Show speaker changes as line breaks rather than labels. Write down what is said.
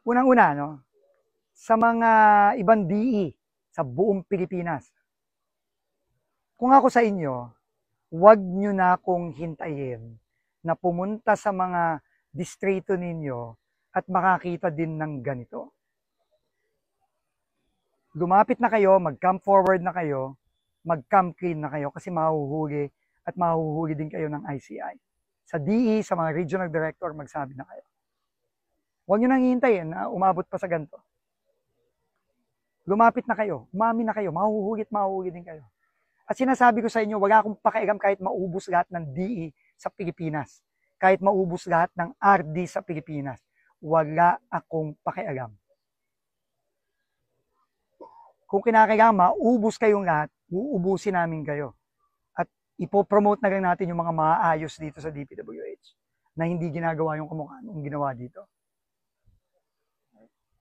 Unang-una, no, sa mga ibang DE sa buong Pilipinas, kung ako sa inyo, huwag nyo na akong hintayin na pumunta sa mga distrito ninyo at makakita din ng ganito. Lumapit na kayo, mag-come forward na kayo, mag-come clean na kayo kasi mahuhuli at mahuhuli din kayo ng ICI. Sa DE, sa mga regional director, magsabi na kayo. Huwag nyo nang hihintayin na umabot pa sa ganito. Lumapit na kayo, umami na kayo, mahuhuli din kayo. At sinasabi ko sa inyo, wala akong pakialam kahit maubos lahat ng DE sa Pilipinas. Kahit maubos lahat ng RD sa Pilipinas. Wala akong pakialam. Kung kinakailangan maubos kayong lahat, uubusin namin kayo. At ipopromote na lang natin yung mga maayos dito sa DPWH na hindi ginagawa yung kamukha nung ginawa dito.